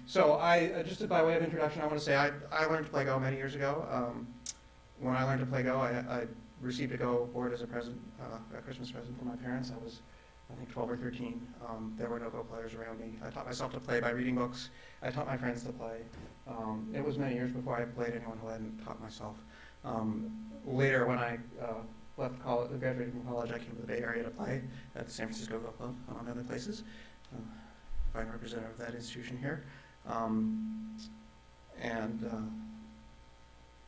So just by way of introduction, I want to say I learned to play Go many years ago. When I learned to play Go, I received a Go board as a present, a Christmas present from my parents. I was, I think, 12 or 13. There were no Go players around me. I taught myself to play by reading books. I taught my friends to play. It was many years before I played anyone who hadn't taught myself. Later, when I left college, graduated from college, I came to the Bay Area to play at the San Francisco Go Club, among other places. Fine representative of that institution here.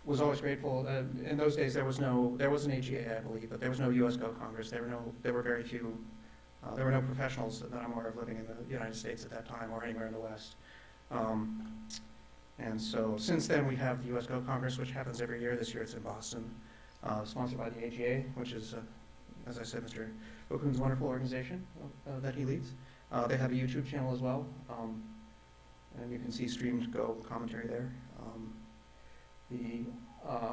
Was always grateful. In those days, there was an AGA, I believe, but there was no U.S. Go Congress. There were very few. There were no professionals that I'm aware of living in the United States at that time or anywhere in the West. And so since then, we have the U.S. Go Congress, which happens every year. This year, it's in Boston, sponsored by the AGA, which is, as I said, Mr. Okun's wonderful organization that he leads. They have a YouTube channel as well, and you can see streamed Go commentary there. The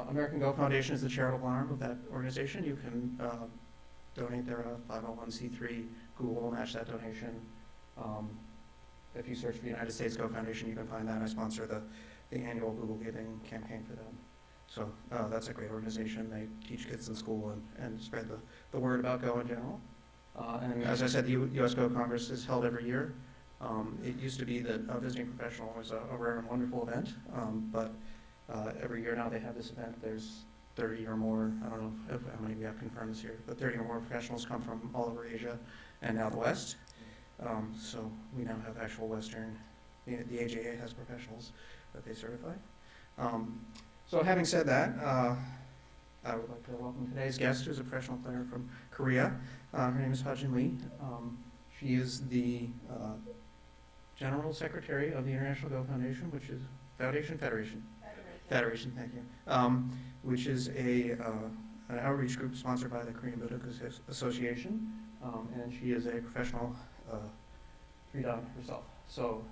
American Go Foundation is the charitable arm of that organization. You can donate. They're a 501c3. Google will match that donation. If you search for the United States Go Foundation, you can find that. I sponsor the annual Google Giving campaign for them. So that's a great organization. They teach kids in school and spread the word about Go in general. And as I said, the U.S. Go Congress is held every year. It used to be that visiting professional was a rare and wonderful event, but every year now they have this event. There's 30 or more, I don't know how many we have confirmed this year, but 30 or more professionals come from all over Asia and now the West. So we now have actual Western, the AJA has professionals that they certify. So having said that, I would like to welcome today's guest, who's a professional player from Korea. Her name is Hajin Lee. She is the General Secretary of the International Go Foundation, which is Federation, thank you. Which is an outreach group sponsored by the Korean Baduk Association, and she is a professional freedom herself. So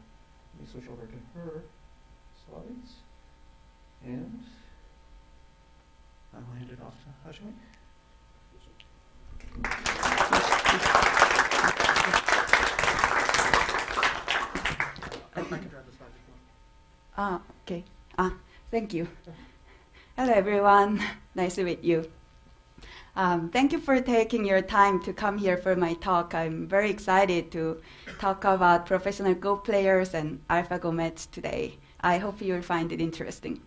let me switch over to her slides, and I'll hand it off to Hajin. Okay. Thank you. Hello, everyone. Nice to meet you. Thank you for taking your time to come here for my talk. I'm very excited to talk about professional Go players and AlphaGo match today. I hope you'll find it interesting.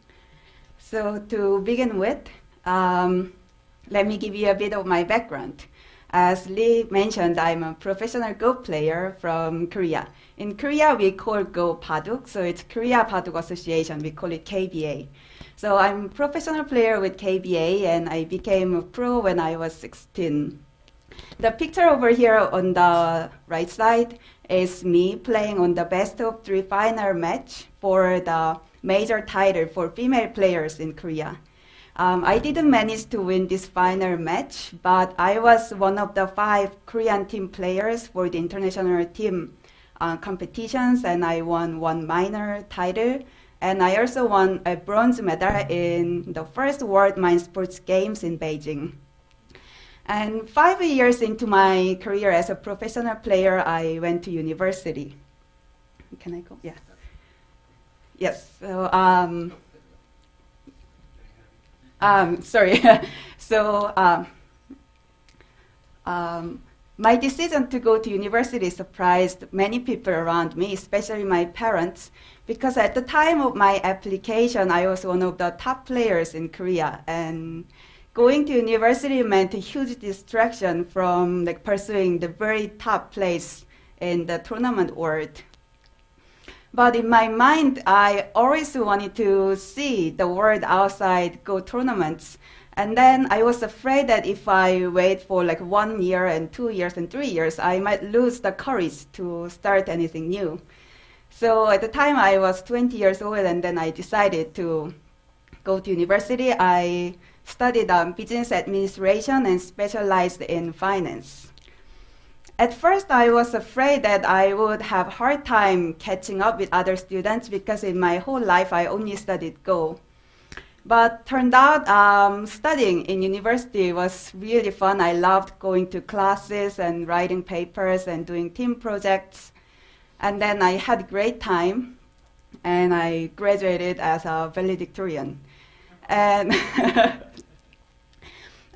So to begin with, let me give you a bit of my background. As Lee mentioned, I'm a professional Go player from Korea. In Korea, we call Go Baduk, so it's Korea Baduk Association. We call it KBA. So I'm a professional player with KBA, and I became a pro when I was 16. The picture over here on the right side is me playing on the best of 3 final match for the major title for female players in Korea. I didn't manage to win this final match, but I was one of the 5 Korean team players for the international team competitions, and I won 1 minor title. And I also won a bronze medal in the first World Mind Sports Games in Beijing. And 5 years into my career as a professional player, I went to university. Can I go? Yeah. Yes. So, sorry. So, my decision to go to university surprised many people around me, especially my parents, because at the time of my application, I was one of the top players in Korea, and going to university meant a huge distraction from pursuing the very top place in the tournament world. But in my mind, I always wanted to see the world outside Go tournaments. And then I was afraid that if I wait for 1 year and 2 years and 3 years, I might lose the courage to start anything new. So at the time I was 20 years old, and then I decided to go to university. I studied business administration and specialized in finance. At first I was afraid that I would have a hard time catching up with other students because in my whole life I only studied Go. But turned out studying in university was really fun. I loved going to classes and writing papers and doing team projects. And then I had a great time. and I graduated as a valedictorian. And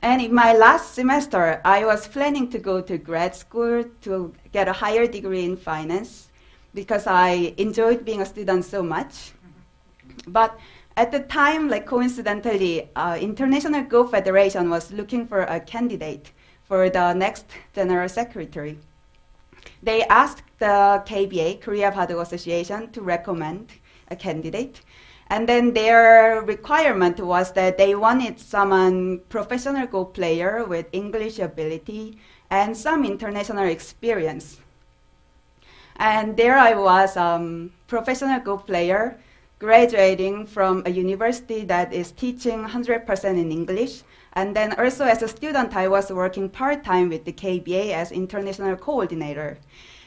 and in my last semester, I was planning to go to grad school to get a higher degree in finance because I enjoyed being a student so much. But at the time, like coincidentally, International Go Federation was looking for a candidate for the next general secretary. They asked the KBA, Korea Baduk Association, to recommend a candidate. And then their requirement was that they wanted someone professional Go player with English ability and some international experience. And there I was, professional Go player, graduating from a university that is teaching 100% in English. And then also as a student, I was working part-time with the KBA as international coordinator.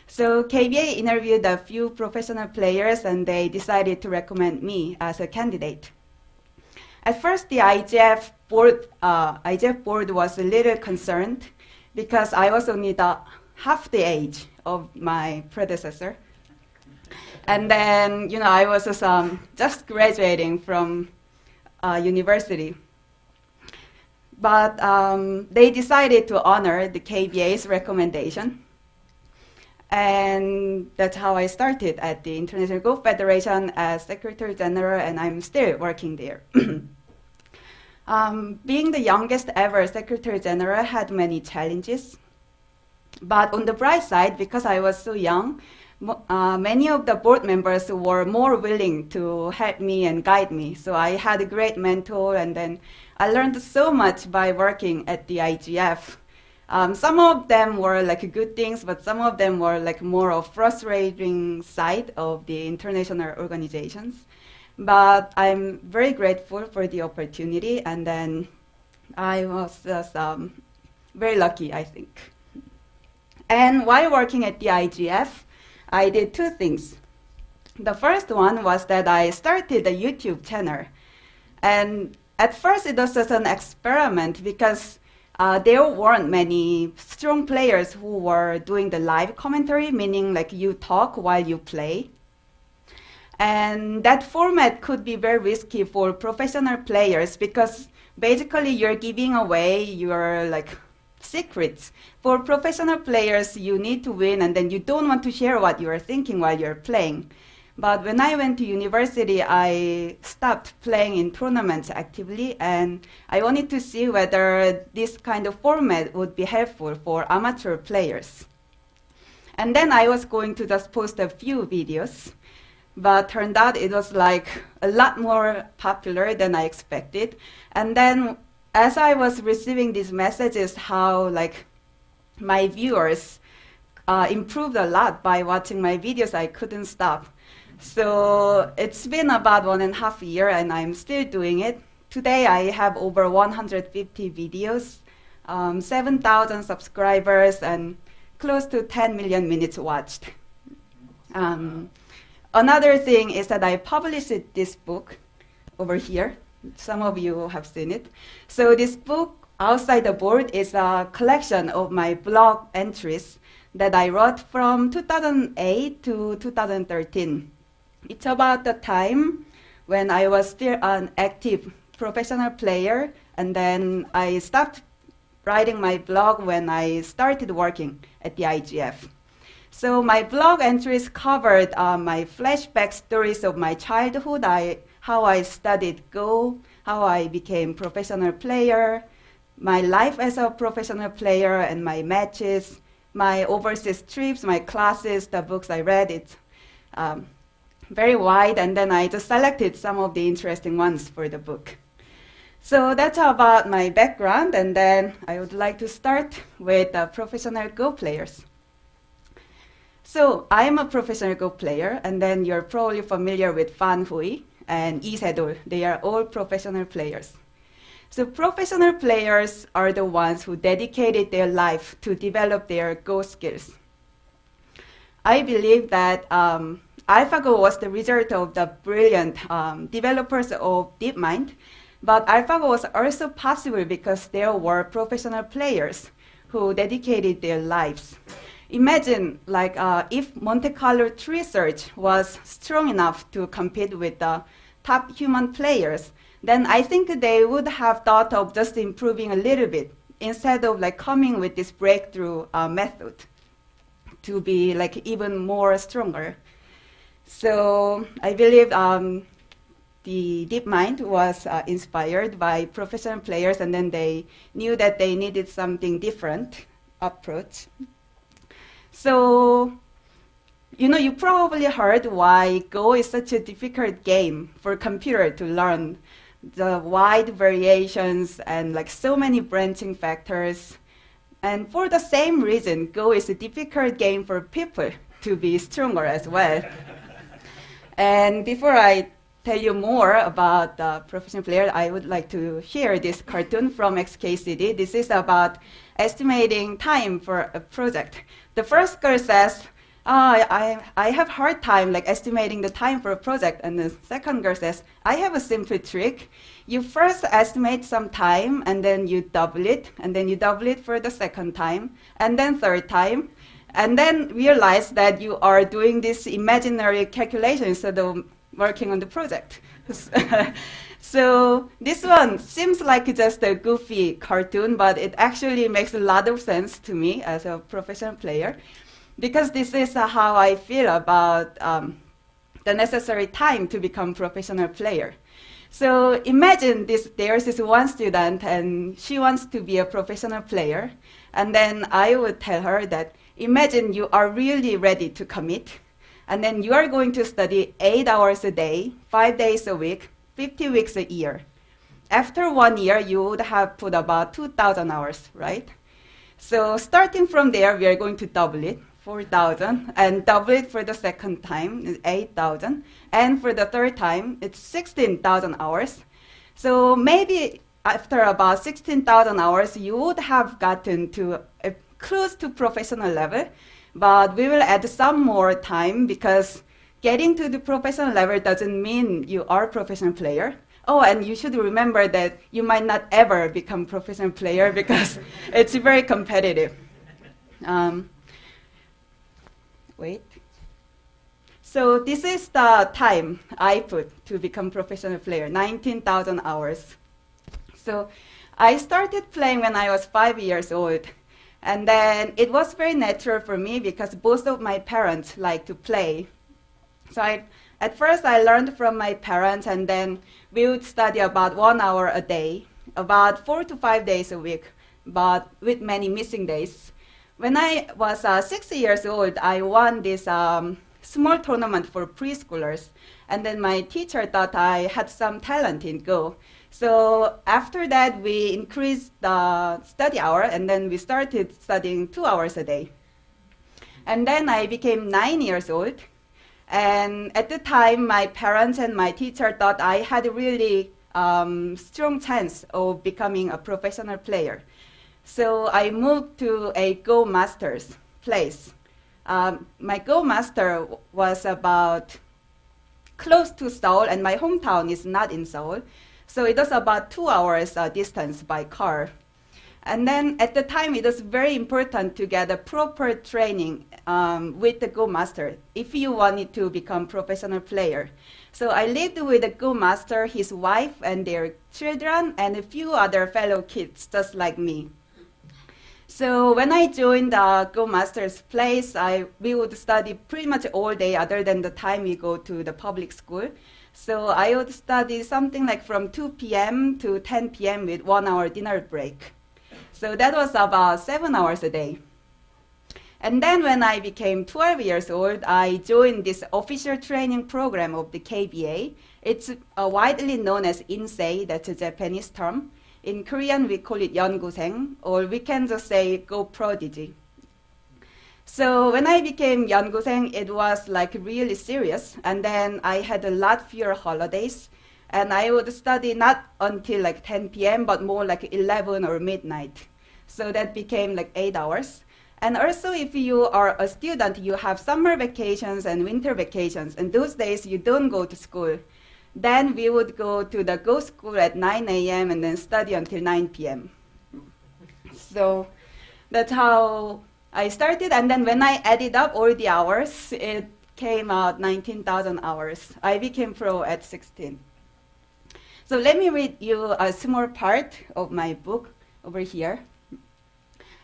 So KBA interviewed a few professional players and they decided to recommend me as a candidate. At first, the IGF board was a little concerned because I was only half the age of my predecessor. And then, I was just graduating from university. But they decided to honor the KBA's recommendation. And that's how I started at the International Go Federation as Secretary General, and I'm still working there. Being the youngest ever Secretary General had many challenges. But on the bright side, because I was so young, many of the board members were more willing to help me and guide me. So I had a great mentor, and then I learned so much by working at the IGF. Some of them were like good things, but some of them were like more of frustrating side of the international organizations. But I'm very grateful for the opportunity, and then I was just very lucky, I think. And while working at the IGF, I did two things. The first one was that I started a YouTube channel. And at first it was just an experiment because there weren't many strong players who were doing the live commentary, meaning like you talk while you play. And that format could be very risky for professional players because basically you're giving away your secrets. For professional players, you need to win and then you don't want to share what you are thinking while you're playing. But when I went to university, I stopped playing in tournaments actively, and I wanted to see whether this kind of format would be helpful for amateur players. And then I was going to just post a few videos, but turned out it was like a lot more popular than I expected. And then as I was receiving these messages, how my viewers improved a lot by watching my videos, I couldn't stop. So it's been about 1.5 years, and I'm still doing it. Today I have over 150 videos, 7,000 subscribers, and close to 10 million minutes watched. Another thing is that I published this book over here. Some of you have seen it. So this book, Outside the Board, is a collection of my blog entries that I wrote from 2008 to 2013. It's about the time when I was still an active professional player, and then I stopped writing my blog when I started working at the IGF. So my blog entries covered my flashback stories of my childhood, how I studied Go, how I became professional player, my life as a professional player and my matches, my overseas trips, my classes, the books I read. It's very wide, and then I just selected some of the interesting ones for the book. So that's about my background, and then I would like to start with professional Go players. So I'm a professional Go player, and then you're probably familiar with Fan Hui and Sedol. They are all professional players. So professional players are the ones who dedicated their life to develop their Go skills. I believe that AlphaGo was the result of the brilliant developers of DeepMind, but AlphaGo was also possible because there were professional players who dedicated their lives. imagine like if Monte Carlo tree search was strong enough to compete with the top human players, then I think they would have thought of just improving a little bit instead of like coming with this breakthrough method to be like even more stronger. So I believe the DeepMind was inspired by professional players, and then they knew that they needed something different approach. So, you probably heard why Go is such a difficult game for computer to learn. The wide variations and like so many branching factors. And for the same reason, Go is a difficult game for people to be stronger as well. And before I tell you more about the professional player, I would like to share this cartoon from XKCD. This is about estimating time for a project. The first girl says, I have hard time like estimating the time for a project. And the second girl says, I have a simple trick. You first estimate some time, and then you double it, and then you double it for the second time, and then third time, and then realize that you are doing this imaginary calculation instead of working on the project. So this one seems like just a goofy cartoon, but it actually makes a lot of sense to me as a professional player, because this is how I feel about the necessary time to become professional player. So imagine there's this one student and she wants to be a professional player, and then I would tell her that imagine you are really ready to commit, and then you are going to study 8 hours a day, 5 days a week, 50 weeks a year. After 1 year, you would have put about 2,000 hours, right? So starting from there, we are going to double it, 4,000, and double it for the second time, 8,000, and for the third time, it's 16,000 hours. So maybe after about 16,000 hours, you would have gotten to close to professional level, but we will add some more time because getting to the professional level doesn't mean you are a professional player. Oh, and you should remember that you might not ever become professional player because it's very competitive. Wait. So this is the time I put to become professional player, 19,000 hours. So I started playing when I was 5 years old. And then it was very natural for me because both of my parents like to play. So at first I learned from my parents, and then we would study about 1 hour a day, about 4 to 5 days a week, but with many missing days. When I was 6 years old, I won this small tournament for preschoolers. And then my teacher thought I had some talent in Go. So after that, we increased the study hour, and then we started studying 2 hours a day. And then I became 9 years old. And at the time, my parents and my teacher thought I had a really strong chance of becoming a professional player. So I moved to a Go Master's place. My Go Master was about close to Seoul, and my hometown is not in Seoul. So it was about 2 hours distance by car. And then at the time, it was very important to get a proper training with the Go Master if you wanted to become professional player. So I lived with the Go Master, his wife and their children, and a few other fellow kids just like me. So when I joined the Go Master's place, we would study pretty much all day other than the time we go to the public school. So I would study something like from 2 p.m. to 10 p.m. with 1 hour dinner break. So that was about 7 hours a day. And then when I became 12 years old, I joined this official training program of the KBA. It's widely known as INSEI, that's a Japanese term. In Korean, we call it 연구생, or we can just say Go Prodigy. So when I became 연구생, it was like really serious. And then I had a lot fewer holidays. And I would study not until like 10 p.m., but more like 11 or midnight. So that became like 8 hours. And also if you are a student, you have summer vacations and winter vacations. And those days you don't go to school. Then we would go to the Go school at 9 a.m. and then study until 9 p.m. So that's how I started, and then when I added up all the hours, it came out 19,000 hours. I became pro at 16. So let me read you a small part of my book over here.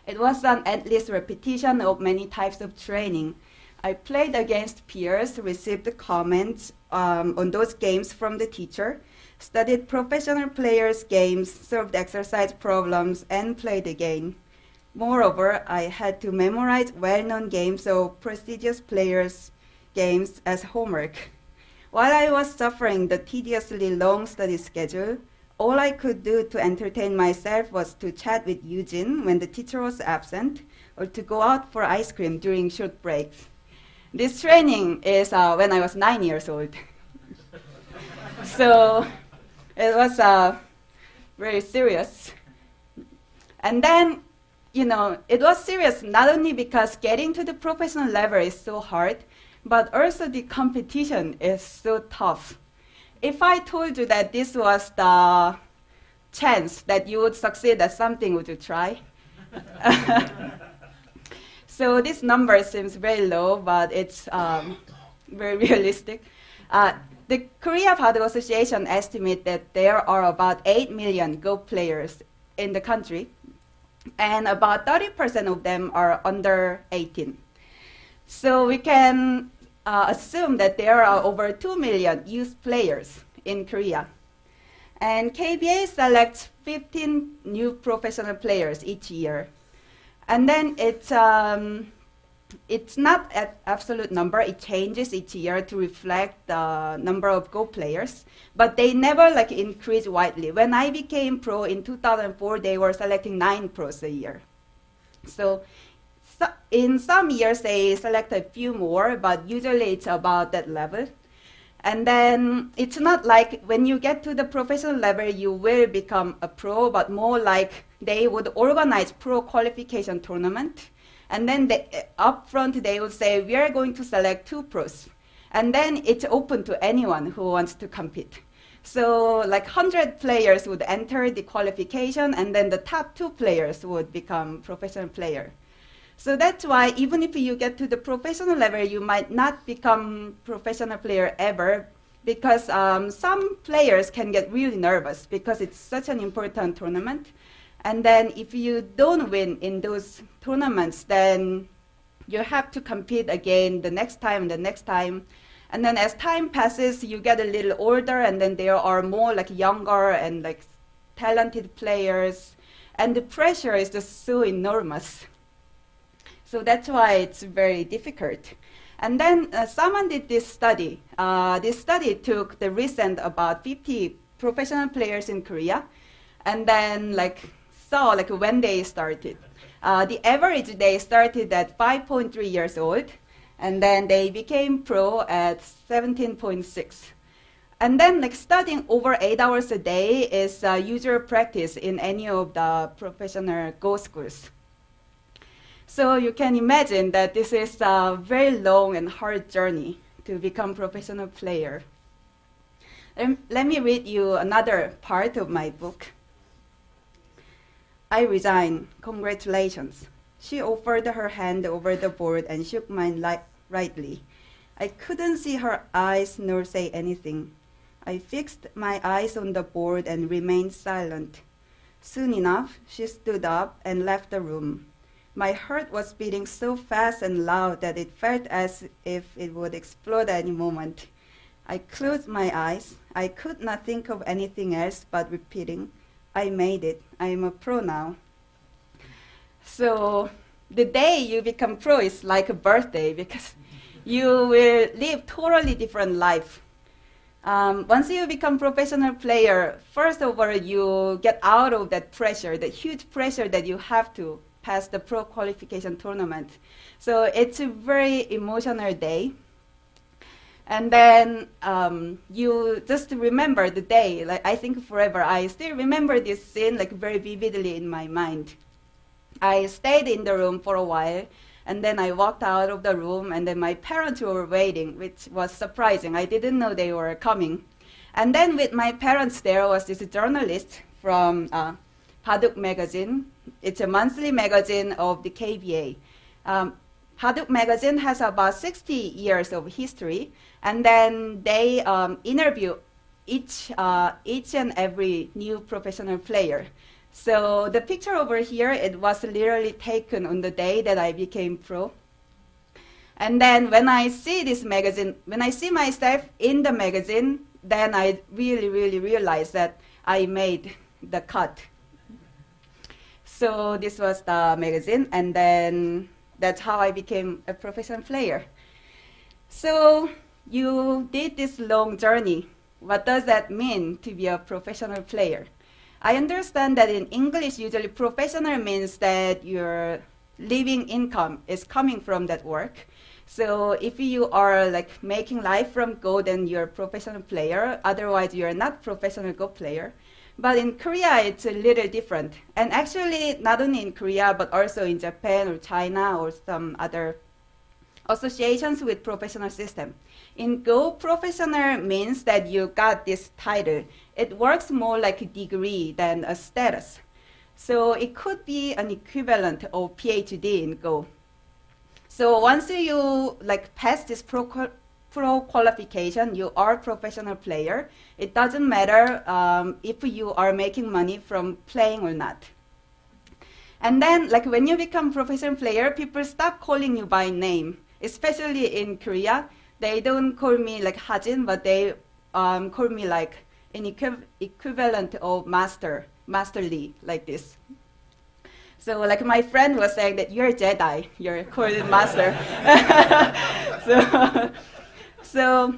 It was an endless repetition of many types of training. I played against peers, received comments on those games from the teacher, studied professional players' games, solved exercise problems, and played again. Moreover, I had to memorize well-known games of prestigious players' games as homework. While I was suffering the tediously long study schedule, all I could do to entertain myself was to chat with Eugene when the teacher was absent, or to go out for ice cream during short breaks. This training is when I was 9 years old. So it was very serious. And then, it was serious not only because getting to the professional level is so hard, but also the competition is so tough. If I told you that this was the chance that you would succeed at something, would you try? So this number seems very low, but it's very realistic. The Korea Baduk Association estimates that there are about 8 million Go players in the country, and about 30% of them are under 18. So we can assume that there are over 2 million youth players in Korea. And KBA selects 15 new professional players each year. And then it's not an absolute number. It changes each year to reflect the number of Go players. But they never increase widely. When I became pro in 2004, they were selecting 9 pros a year. So in some years, they select a few more, but usually it's about that level. And then it's not like when you get to the professional level, you will become a pro, but more like they would organize pro qualification tournament. And then up front, they would say, we are going to select 2 pros. And then it's open to anyone who wants to compete. So 100 players would enter the qualification, and then the top 2 players would become professional player. So that's why even if you get to the professional level, you might not become professional player ever, because some players can get really nervous because it's such an important tournament. And then if you don't win in those tournaments, then you have to compete again the next time and the next time. And then as time passes, you get a little older, and then there are more younger and talented players. And the pressure is just so enormous. So that's why it's very difficult. And then someone did this study. This study took the recent about 50 professional players in Korea, and then saw when they started. The average, they started at 5.3 years old, and then they became pro at 17.6. And then studying over 8 hours a day is usual practice in any of the professional Go schools. So you can imagine that this is a very long and hard journey to become professional player. Let me read you another part of my book. I resign. Congratulations. She offered her hand over the board and shook mine lightly. I couldn't see her eyes nor say anything. I fixed my eyes on the board and remained silent. Soon enough, she stood up and left the room. My heart was beating so fast and loud that it felt as if it would explode at any moment. I closed my eyes. I could not think of anything else but repeating, I made it. I am a pro now. So the day you become pro is like a birthday, because you will live totally different life. Once you become professional player, first of all, you get out of that pressure, the huge pressure that you have to pass the pro qualification tournament. So it's a very emotional day. And then you just remember the day, I think forever. I still remember this scene very vividly in my mind. I stayed in the room for a while, and then I walked out of the room, and then my parents were waiting, which was surprising. I didn't know they were coming. And then with my parents there was this journalist from Baduk magazine. It's a monthly magazine of the KBA. Baduk magazine has about 60 years of history, and then they interview each and every new professional player. So the picture over here, it was literally taken on the day that I became pro. And then when I see this magazine, when I see myself in the magazine, then I really, really realized that I made the cut. So this was the magazine, and then that's how I became a professional player. So you did this long journey. What does that mean to be a professional player? I understand that in English, usually professional means that your living income is coming from that work. So if you are like making life from Go, then you're a professional player. Otherwise, you're not professional Go player. But in Korea, it's a little different. And actually, not only in Korea, but also in Japan or China or some other associations with professional system. In Go, professional means that you got this title. It works more like a degree than a status. So it could be an equivalent of PhD in Go. So once you like pass this pro qualification, you are a professional player. It doesn't matter if you are making money from playing or not. And then like when you become professional player, people stop calling you by name. Especially in Korea, they don't call me like Hajin, but they call me like an equivalent of Master Lee, like this. So like my friend was saying that you're a Jedi, you're called Master. so,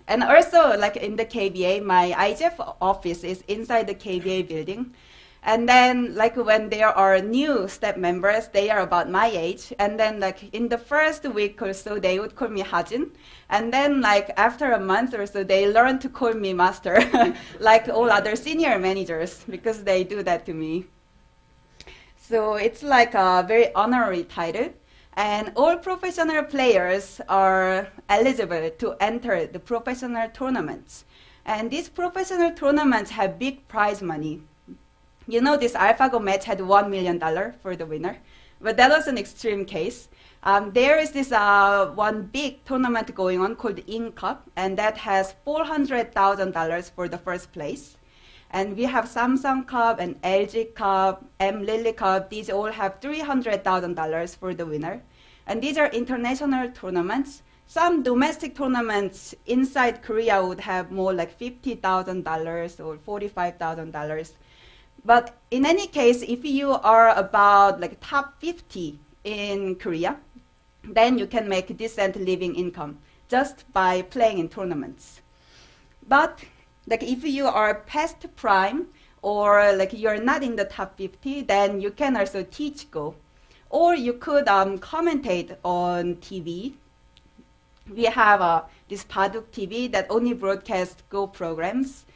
and also like in the KBA, my IGF office is inside the KBA building. And then like when there are new staff members, they are about my age. And then like in the first week or so, they would call me Hajin. And then like after a month or so, they learn to call me Master, like all other senior managers, because they do that to me. So it's like a very honorary title. And all professional players are eligible to enter the professional tournaments. And these professional tournaments have big prize money. You know, this AlphaGo match had $1 million for the winner, but that was an extreme case. There is this one big tournament going on called In Cup, and that has $400,000 for the first place. And we have Samsung Cup and LG Cup, Lily Cup. These all have $300,000 for the winner. And these are international tournaments. Some domestic tournaments inside Korea would have more like $50,000 or $45,000. But in any case, if you are about like top 50 in Korea, then you can make a decent living income just by playing in tournaments. But like if you are past prime or like you're not in the top 50, then you can also teach Go. Or you could commentate on TV. We have this Baduk TV that only broadcasts Go programs.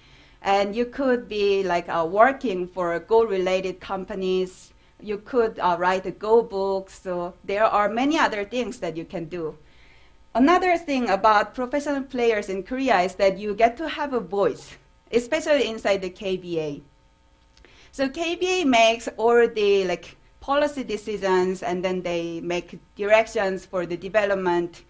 And you could be like working for Go-related companies. You could write a Go book. So there are many other things that you can do. Another thing about professional players in Korea is that you get to have a voice, especially inside the KBA. So KBA makes all the like policy decisions, and then they make directions for the development.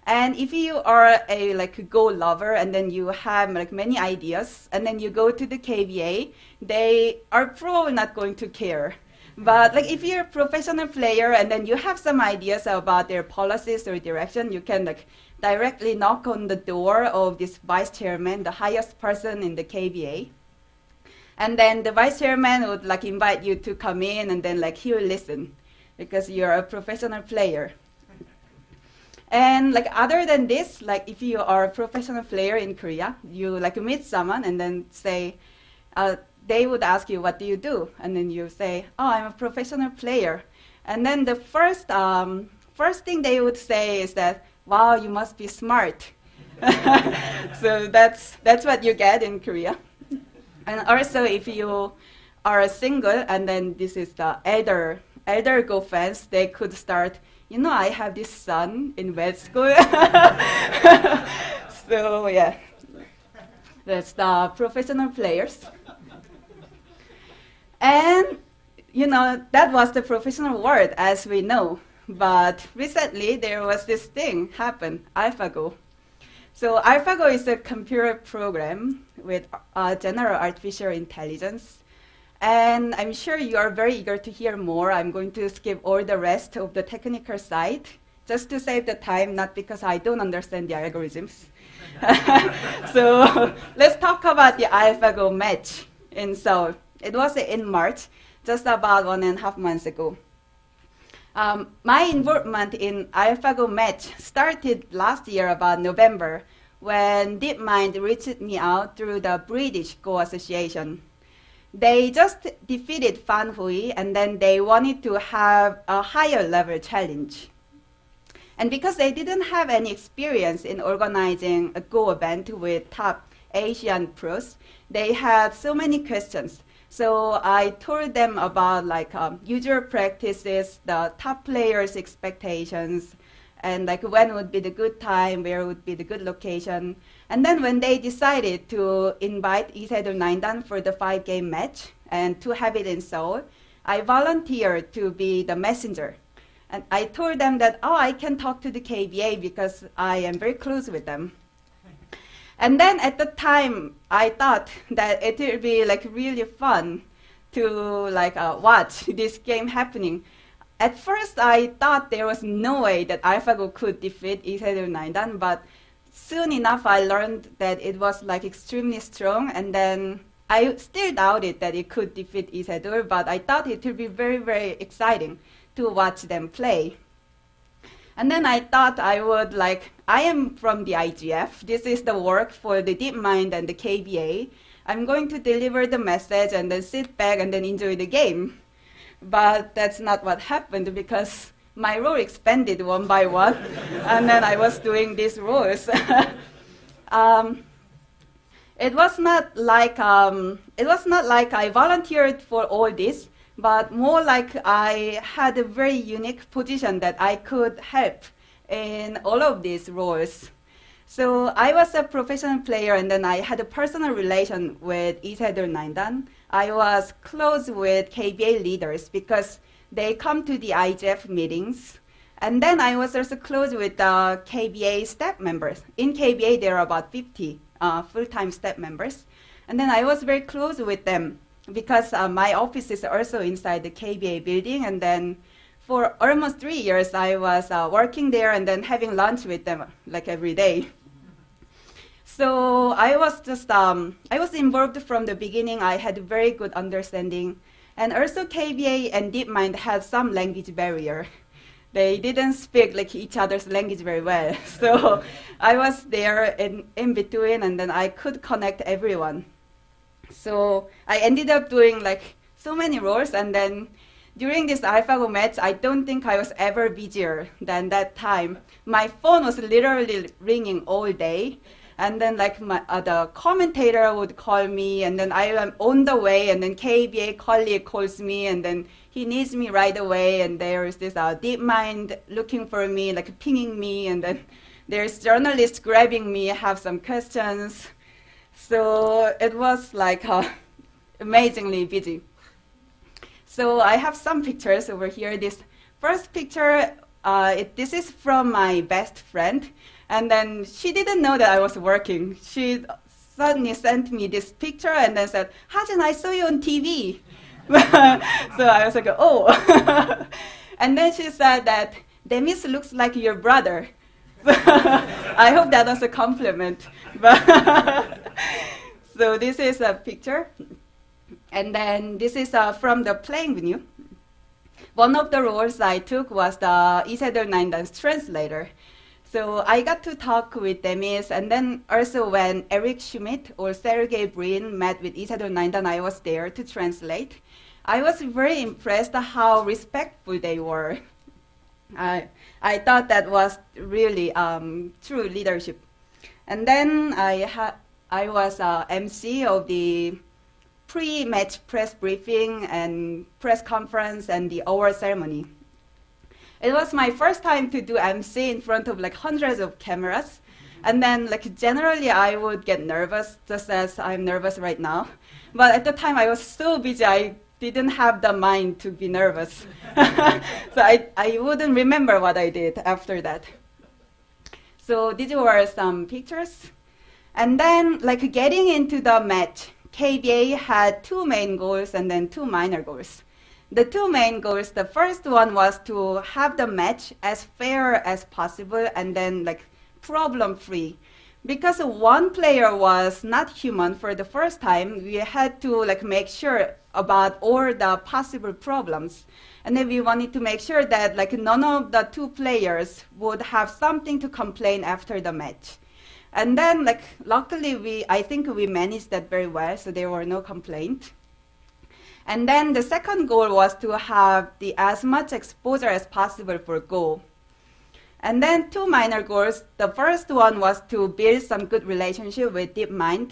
And if you are a like Go lover, and then you have like many ideas, and then you go to the KBA, they are probably not going to care. But like if you're a professional player and then you have some ideas about their policies or direction, you can like directly knock on the door of this vice chairman, the highest person in the KBA. And then the vice chairman would like invite you to come in, and then like he will listen because you're a professional player. And like other than this, like if you are a professional player in Korea, you like meet someone and then say, they would ask you, what do you do? And then you say, oh, I'm a professional player. And then the first thing they would say is that, wow, you must be smart. So that's what you get in Korea. And also if you are a single, and then this is the elder Go fans, they could start, you know, I have this son in vet school. So yeah, that's the professional players. And, you know, that was the professional world as we know. But recently, there was this thing happen, AlphaGo. So AlphaGo is a computer program with general artificial intelligence. And I'm sure you are very eager to hear more. I'm going to skip all the rest of the technical side, just to save the time, not because I don't understand the algorithms. So let's talk about the AlphaGo match in Seoul. It was in March, just about 1.5 months ago. My involvement in AlphaGo match started last year about November when DeepMind reached me out through the British Go Association. They just defeated Fan Hui and then they wanted to have a higher level challenge. And because they didn't have any experience in organizing a Go event with top Asian pros, they had so many questions. So I told them about usual practices, the top players' expectations, and when would be the good time, where would be the good location. And then when they decided to invite Isedol Naindan for the 5-game match and to have it in Seoul, I volunteered to be the messenger. And I told them that, I can talk to the KBA because I am very close with them. And then at the time, I thought that it would be really fun to watch this game happening. At first, I thought there was no way that AlphaGo could defeat Isedol Naindan, but soon enough, I learned that it was extremely strong, and then I still doubted that it could defeat Isedol, but I thought it would be very, very exciting to watch them play. And then I thought I would I am from the IGF. This is the work for the DeepMind and the KBA. I'm going to deliver the message and then sit back and then enjoy the game. But that's not what happened because my role expanded one by one, and then I was doing these roles. It was not like I volunteered for all this, but more like I had a very unique position that I could help in all of these roles. So I was a professional player, and then I had a personal relation with Isedol Naindan. I was close with KBA leaders because they come to the IGF meetings. And then I was also close with the KBA staff members. In KBA, there are about 50 full-time staff members. And then I was very close with them because my office is also inside the KBA building. And then for almost 3 years, I was working there and then having lunch with them every day. So I was I was involved from the beginning. I had very good understanding. And also KBA and DeepMind had some language barrier. They didn't speak each other's language very well. So I was there in between, and then I could connect everyone. So I ended up doing so many roles, and then during this AlphaGo match, I don't think I was ever busier than that time. My phone was literally ringing all day. And then the commentator would call me, and then I am on the way, and then KBA colleague calls me, and then he needs me right away, and there's this DeepMind looking for me, pinging me, and then there's journalists grabbing me, have some questions. So it was amazingly busy. So I have some pictures over here. This first picture, this is from my best friend. And then she didn't know that I was working. She suddenly sent me this picture and then said, Hajin, I saw you on TV. So I was like, oh. And then she said that Demis looks like your brother. I hope that was a compliment. So this is a picture. And then this is from the playing venue. One of the roles I took was the Isedol Naindan's translator. So I got to talk with Demis, and then also when Eric Schmidt or Sergey Brin met with Isedol Naindan, I was there to translate. I was very impressed how respectful they were. I thought that was really true leadership. And then I was MC of the pre-match press briefing and press conference and the award ceremony. It was my first time to do MC in front of hundreds of cameras. And then generally I would get nervous, just as I'm nervous right now. But at the time I was so busy, I didn't have the mind to be nervous. So I wouldn't remember what I did after that. So these were some pictures. And then, like, getting into the match, KBA had two main goals and then two minor goals. The two main goals, the first one was to have the match as fair as possible and then, like, problem-free. Because one player was not human for the first time, we had to, like, make sure about all the possible problems. And then we wanted to make sure that, like, none of the two players would have something to complain after the match. And then, like, luckily, I think we managed that very well, so there were no complaints. And then the second goal was to have as much exposure as possible for Go. And then two minor goals. The first one was to build some good relationship with DeepMind.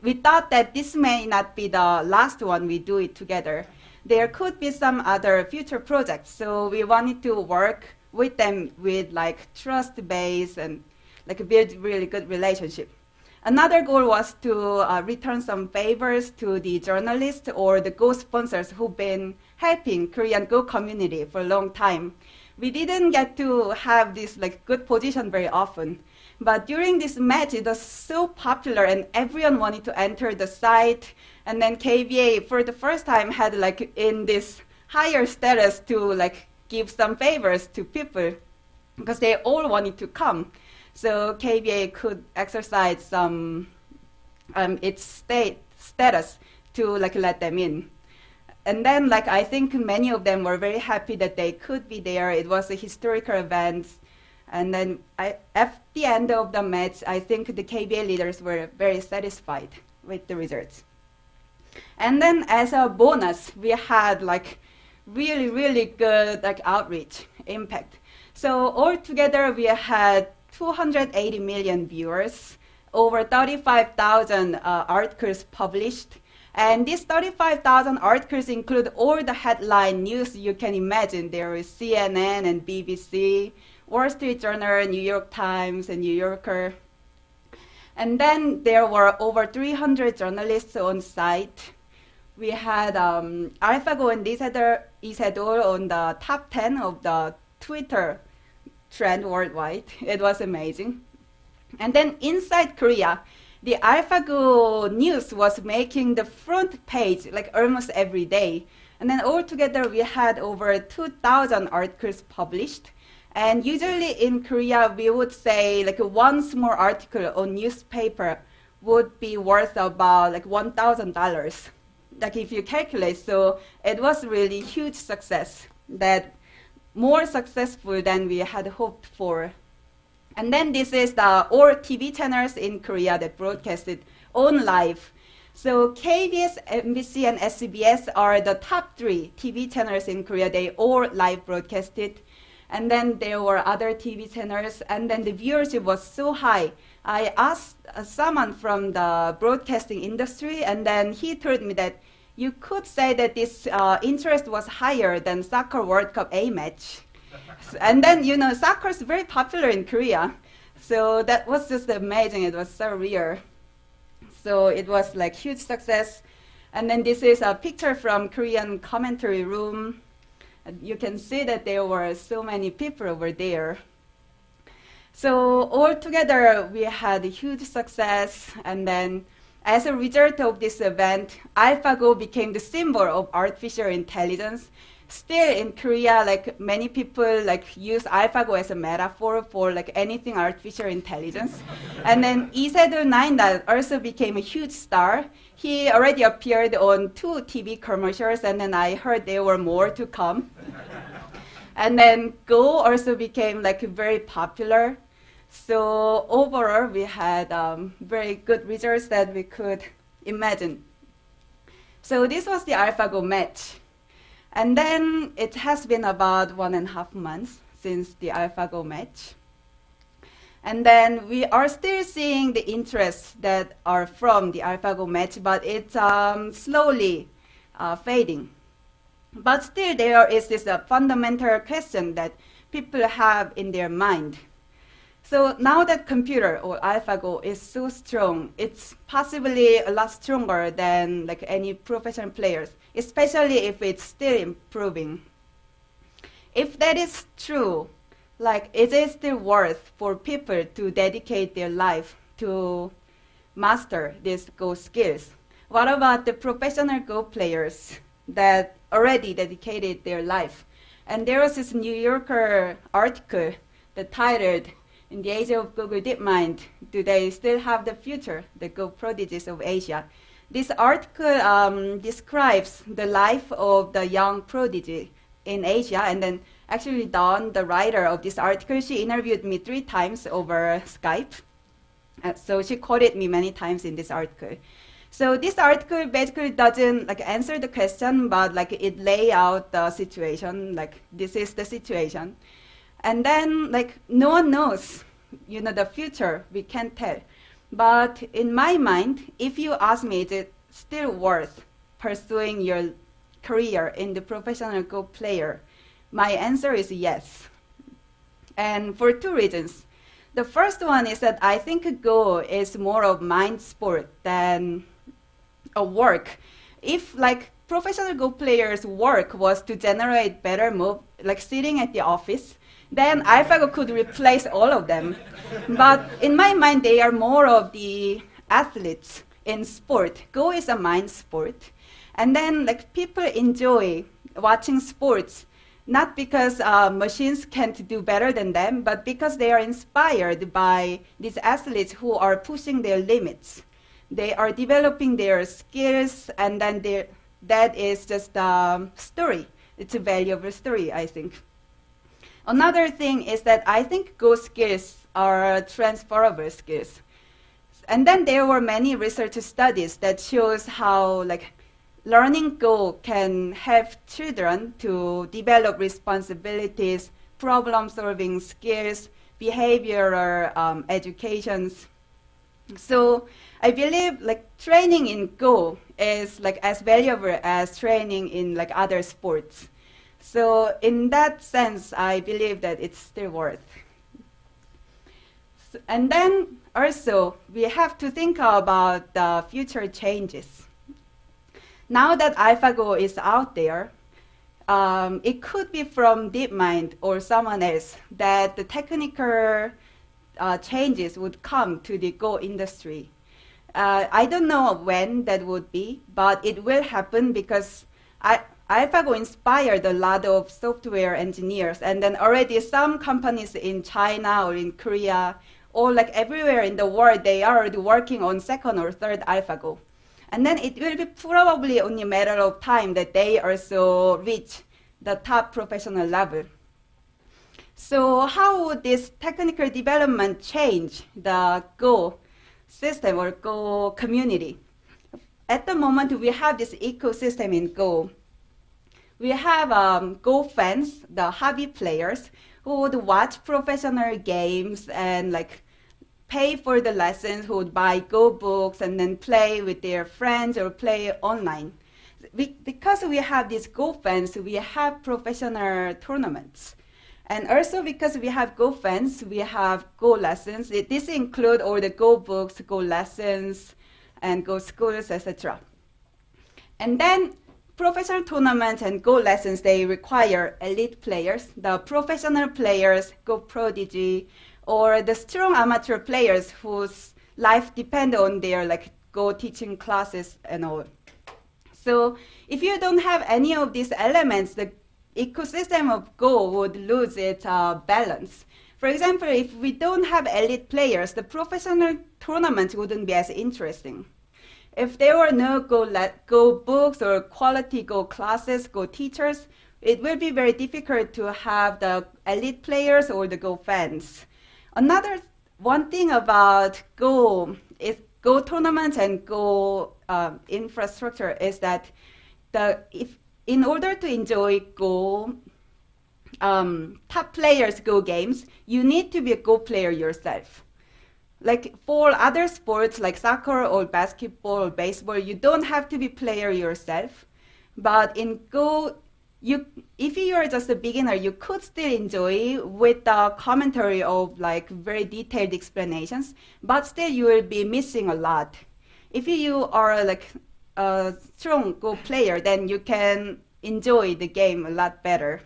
We thought that this may not be the last one we do it together. There could be some other future projects, so we wanted to work with them with, like, trust base and, like, build really good relationship. Another goal was to return some favors to the journalists or the Go sponsors who've been helping Korean Go community for a long time. We didn't get to have this, like, good position very often. But during this match, it was so popular and everyone wanted to enter the site. And then KBA, for the first time, had, like, in this higher status to, like, give some favors to people because they all wanted to come. So KBA could exercise some its status to, like, let them in. And then, like, I think many of them were very happy that they could be there. It was a historical event. And then at the end of the match, I think the KBA leaders were very satisfied with the results. And then as a bonus, we had, like, really, really good, like, outreach impact. So altogether, we had 280 million viewers, over 35,000 articles published. And these 35,000 articles include all the headline news you can imagine. There is CNN and BBC, Wall Street Journal, New York Times, and New Yorker. And then there were over 300 journalists on site. We had AlphaGo and Sedol on the top 10 of the Twitter trend worldwide. It was amazing. And then inside Korea, the AlphaGo news was making the front page, like, almost every day. And then altogether, we had over 2,000 articles published. And usually in Korea, we would say, like, one small article on newspaper would be worth about, like, $1,000. Like, if you calculate, so it was really huge success, that more successful than we had hoped for. And then this is the all TV channels in Korea that broadcasted on live. So KBS, MBC, and SBS are the top 3 TV channels in Korea. They all live broadcasted. And then there were other TV channels, and then the viewership was so high. I asked someone from the broadcasting industry, and then he told me that you could say that this interest was higher than Soccer World Cup A match. And then, you know, soccer is very popular in Korea. So that was just amazing. It was so rare. So it was, like, huge success. And then this is a picture from Korean commentary room. You can see that there were so many people over there. So altogether, we had a huge success. And then as a result of this event, AlphaGo became the symbol of artificial intelligence. Still in Korea, like, many people, like, use AlphaGo as a metaphor for, like, anything artificial intelligence. And then Sedol that also became a huge star. He already appeared on 2 TV commercials, and then I heard there were more to come. And then Go also became, like, very popular. So overall, we had very good results that we could imagine. So this was the AlphaGo match. And then it has been about 1.5 months since the AlphaGo match. And then we are still seeing the interests that are from the AlphaGo match, but it's slowly fading. But still there is this fundamental question that people have in their mind. So now that computer or AlphaGo is so strong, it's possibly a lot stronger than like any professional players, especially if it's still improving. If that is true, like is it still worth for people to dedicate their life to master these Go skills? What about the professional Go players that already dedicated their life? And there was this New Yorker article that titled, "In the age of Google DeepMind, do they still have the future, the Go prodigies of Asia?" This article describes the life of the young prodigy in Asia, and then actually Dawn, the writer of this article, she interviewed me 3 times over Skype. So she quoted me many times in this article. So this article basically doesn't like answer the question, but like it lay out the situation, like this is the situation. And then like no one knows, you know, the future, we can't tell. But in my mind, if you ask me, is it still worth pursuing your career in the professional Go player? My answer is yes. And for 2 reasons. The first one is that I think Go is more of mind sport than a work. If like professional Go players' work was to generate better move, like sitting at the office, then AlphaGo could replace all of them. But in my mind, they are more of the athletes in sport. Go is a mind sport. And then like people enjoy watching sports, not because machines can't do better than them, but because they are inspired by these athletes who are pushing their limits. They are developing their skills, and then that is just a story. It's a valuable story, I think. Another thing is that I think Go skills are transferable skills. And then there were many research studies that shows how like learning Go can help children to develop responsibilities, problem-solving skills, behavioral educations. So I believe like training in Go is like as valuable as training in like other sports. So in that sense, I believe that it's still worth. And then also, we have to think about the future changes. Now that AlphaGo is out there, it could be from DeepMind or someone else that the technical changes would come to the Go industry. I don't know when that would be, but it will happen because AlphaGo inspired a lot of software engineers, and then already some companies in China or in Korea or like everywhere in the world, they are already working on 2nd or 3rd AlphaGo. And then it will be probably only a matter of time that they also reach the top professional level. So how would this technical development change the Go system or Go community? At the moment, we have this ecosystem in Go. We have Go fans, the hobby players, who would watch professional games and like pay for the lessons, who would buy Go books and then play with their friends or play online. Because we have these Go fans, we have professional tournaments. And also because we have Go fans, we have Go lessons. This includes all the Go books, Go lessons, and Go schools, etc. And then professional tournaments and Go lessons, they require elite players, the professional players, Go prodigy, or the strong amateur players whose life depends on their like Go teaching classes and all. So if you don't have any of these elements, the ecosystem of Go would lose its balance. For example, if we don't have elite players, the professional tournaments wouldn't be as interesting. If there were no Go books or quality Go classes, Go teachers, it will be very difficult to have the elite players or the Go fans. Another one thing about Go is Go tournaments and Go infrastructure is that in order to enjoy Go top players Go games, you need to be a Go player yourself. Like for other sports like soccer or basketball or baseball, you don't have to be player yourself. But in Go, if you are just a beginner, you could still enjoy with the commentary of like very detailed explanations, but still you will be missing a lot. If you are like a strong Go player, then you can enjoy the game a lot better.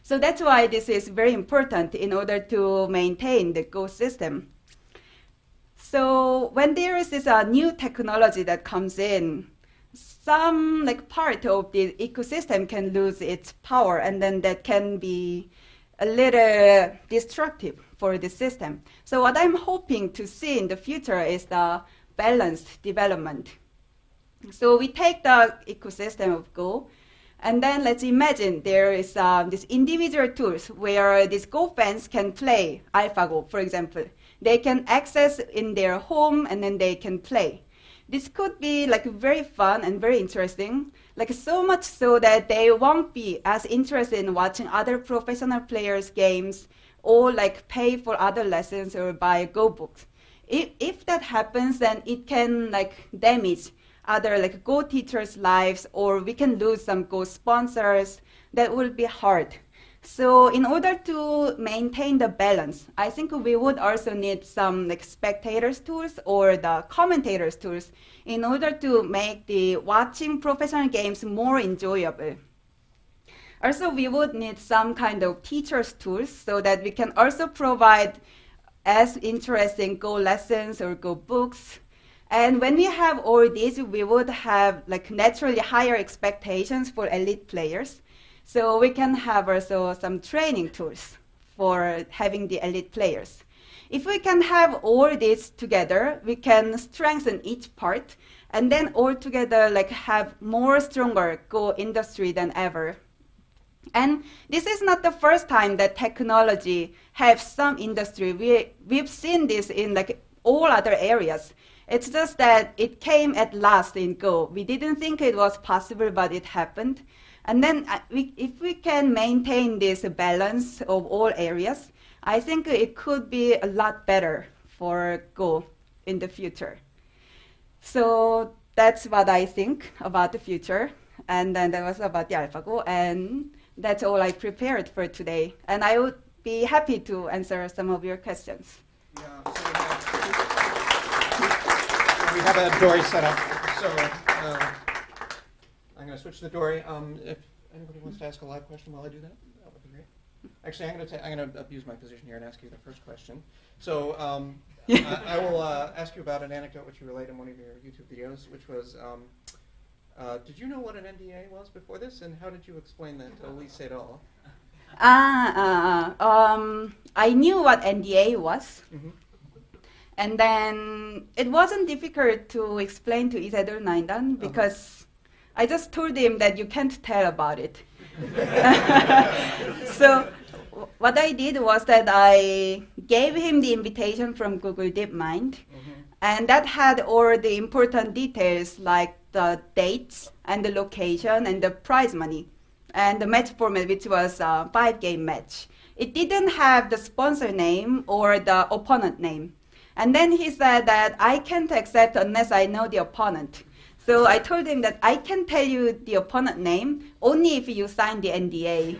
So that's why this is very important in order to maintain the Go system. So when there is this new technology that comes in, some like part of the ecosystem can lose its power, and then that can be a little destructive for the system. So what I'm hoping to see in the future is the balanced development. So we take the ecosystem of Go, and then let's imagine there is this individual tools where these Go fans can play AlphaGo, for example. They can access in their home, and then they can play. This could be like very fun and very interesting, like so much so that they won't be as interested in watching other professional players' games or like pay for other lessons or buy Go books. If that happens, then it can like damage other like Go teachers' lives, or we can lose some Go sponsors. That will be hard. So in order to maintain the balance, I think we would also need some like spectators tools or the commentators tools in order to make the watching professional games more enjoyable. Also, we would need some kind of teachers tools so that we can also provide as interesting Go lessons or Go books. And when we have all these, we would have like naturally higher expectations for elite players. So we can have also some training tools for having the elite players. If we can have all these together, we can strengthen each part, and then all together like have more stronger Go industry than ever. And this is not the first time that technology has some industry. We've seen this in like all other areas. It's just that it came at last in Go. We didn't think it was possible, but it happened. And then if we can maintain this balance of all areas, I think it could be a lot better for Go in the future. So that's what I think about the future. And then that was about the AlphaGo. And that's all I prepared for today. And I would be happy to answer some of your questions. Yeah, so we have a Dory set up. So I'm going to switch to the Dory. If anybody wants to ask a live question while I do that, that would be great. Actually, I'm going to abuse my position here and ask you the first question. So I will ask you about an anecdote which you relayed in one of your YouTube videos, which was, did you know what an NDA was before this, and how did you explain that to Lee Sedol? I knew what NDA was. Mm-hmm. And then it wasn't difficult to explain to Isador Naindan because I just told him that you can't tell about it. So what I did was that I gave him the invitation from Google DeepMind, and that had all the important details like the dates and the location and the prize money and the match format, which was a 5-game match. It didn't have the sponsor name or the opponent name. And then he said that I can't accept unless I know the opponent. So I told him that I can tell you the opponent name only if you sign the NDA.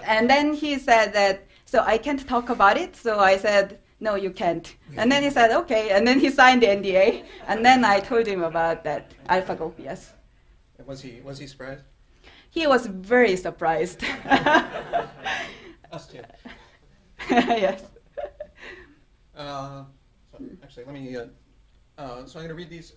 And then he said that, so I can't talk about it. So I said, no, you can't. And then he said, okay. And then he signed the NDA. And then I told him about that AlphaGo, yes. And was he surprised? He was very surprised. Us too. Yes. So actually, let me. So I'm going to read these.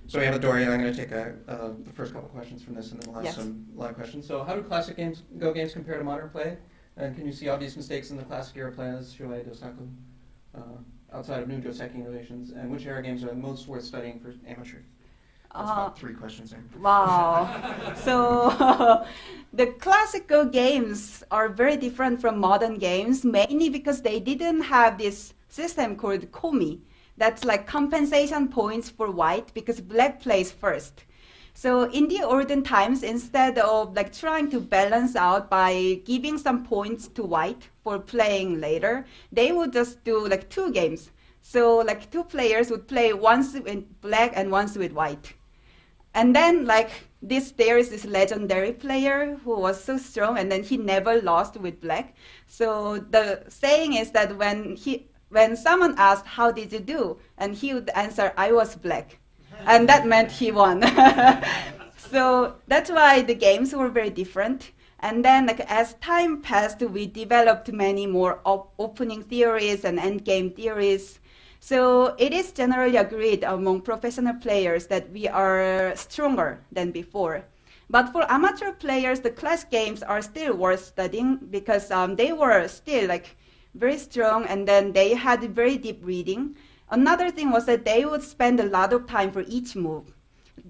So we have a Dory. I'm going to take the first couple questions from this, and then we'll have some live questions. So, how do classic Go games compare to modern play? And can you see obvious mistakes in the classic era play as Shoei Dosaku, outside of new Joseki relations? And which era games are most worth studying for amateurs? That's about 3 questions there. Wow. So the classical games are very different from modern games, mainly because they didn't have this system called komi. That's like compensation points for white because black plays first. So in the olden times, instead of like trying to balance out by giving some points to white for playing later, they would just do like 2 games. So like 2 players would play once with black and once with white. And then there is this legendary player who was so strong, and then he never lost with black. So the saying is that when someone asked, how did you do? And he would answer, I was black. And that meant he won. So that's why the games were very different. And then as time passed, we developed many more opening theories and endgame theories. So it is generally agreed among professional players that we are stronger than before. But for amateur players, the class games are still worth studying because they were still very strong, and then they had very deep reading. Another thing was that they would spend a lot of time for each move.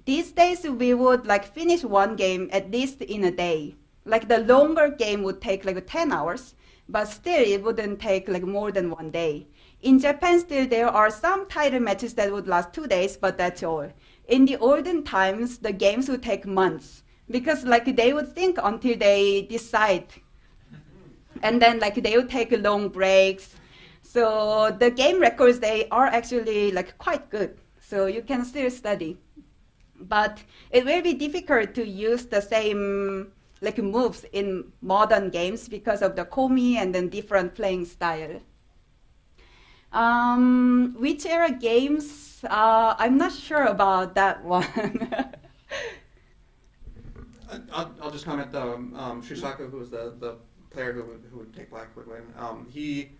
These days, we would finish one game at least in a day. The longer game would take 10 hours, but still it wouldn't take more than one day. In Japan, still there are some title matches that would last 2 days, but that's all. In the olden times, the games would take months because they would think until they decide, and then they would take long breaks. So the game records, they are actually quite good, so you can still study. But it will be difficult to use the same moves in modern games because of the komi and then different playing style. Which era games? I'm not sure about that one. I'll just comment. Shusaku, who was the player who would take black, would win. He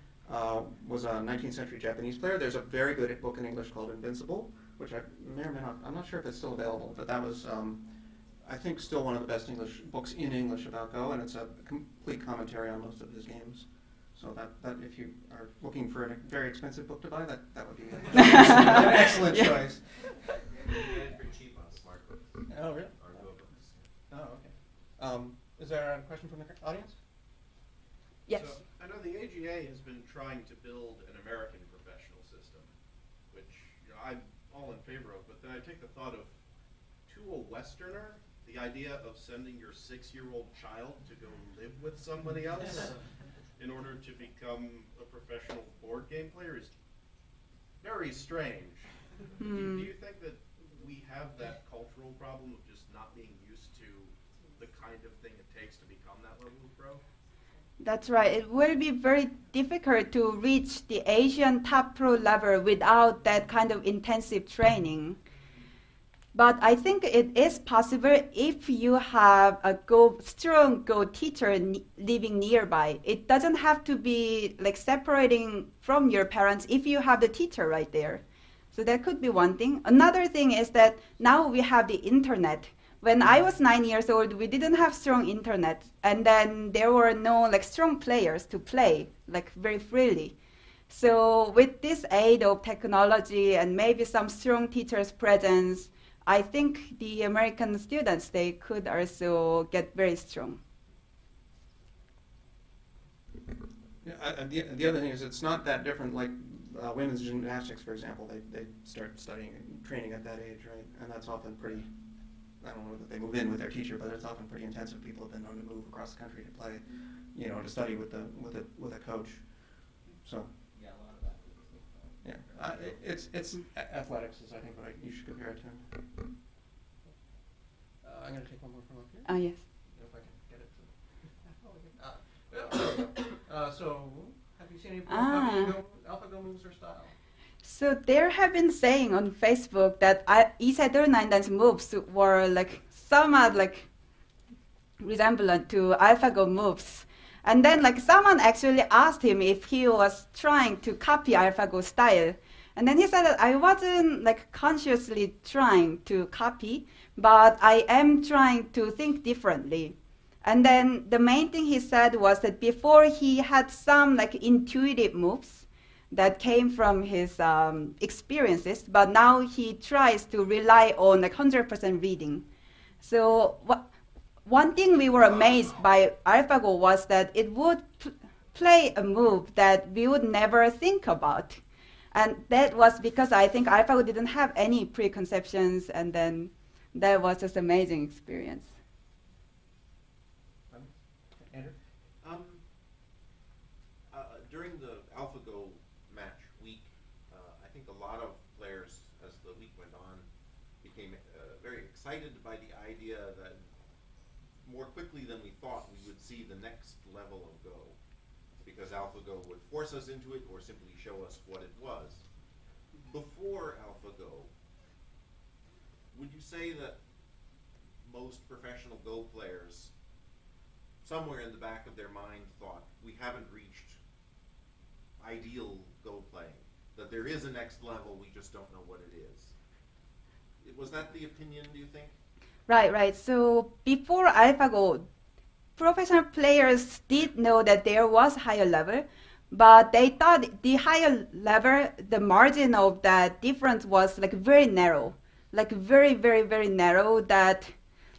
was a 19th century Japanese player. There's a very good book in English called Invincible, which I may or may not. I'm not sure if it's still available, but that was, I think, still one of the best English books in English about Go, and it's a complete commentary on most of his games. So that if you are looking for a very expensive book to buy, that would be an excellent choice. You get it for cheap on smart books. Oh, really? Or Go books. Oh, okay. Is there a question from the audience? Yes. So I know the AGA has been trying to build an American professional system, which I'm all in favor of, but then I take the thought of, to a Westerner, the idea of sending your 6-year-old child to go live with somebody else in order to become a professional board game player is very strange. Do you think that we have that cultural problem of just not being used to the kind of thing it takes to become that level of pro? That's right. It will be very difficult to reach the Asian top pro level without that kind of intensive training. But I think it is possible if you have a strong Go teacher living nearby. It doesn't have to be separating from your parents if you have the teacher right there. So that could be one thing. Another thing is that now we have the internet. When I was 9 years old, we didn't have strong internet, and then there were no strong players to play very freely. So with this aid of technology and maybe some strong teachers' presence, I think the American students, they could also get very strong. Yeah, the other thing is it's not that different. Women's gymnastics, for example, they start studying and training at that age, right? And that's often pretty. I don't know that they move in with their teacher, but it's often pretty intensive. People have been known to move across the country to play, to study with a coach. So. Yeah, a lot of that. Yeah, it's athletics is I think what you should compare it to. I'm going to take one more from up here. Yes. If I can get it to. So, have you seen any AlphaGo moves or style? So there have been saying on Facebook that Sedol 9 dance moves were somewhat resemblant to AlphaGo moves. And then someone actually asked him if he was trying to copy AlphaGo style. And then he said that I wasn't consciously trying to copy, but I am trying to think differently. And then the main thing he said was that before he had some intuitive moves that came from his experiences, but now he tries to rely on 100% reading. So one thing we were amazed by AlphaGo was that it would play a move that we would never think about. And that was because I think AlphaGo didn't have any preconceptions, and then that was just an amazing experience. Andrew? During the AlphaGo match week, I think a lot of players, as the week went on, became very excited excited by the idea that more quickly than we thought we would see the next level of Go, because AlphaGo would force us into it or simply show us what it was. Before AlphaGo, would you say that most professional Go players, somewhere in the back of their mind, thought we haven't reached ideal Go playing, that there is a next level, we just don't know what it is? Was that the opinion, do you think? Right. So before AlphaGo, professional players did know that there was higher level, but they thought the higher level, the margin of that difference was like very narrow, like very, very, very narrow, that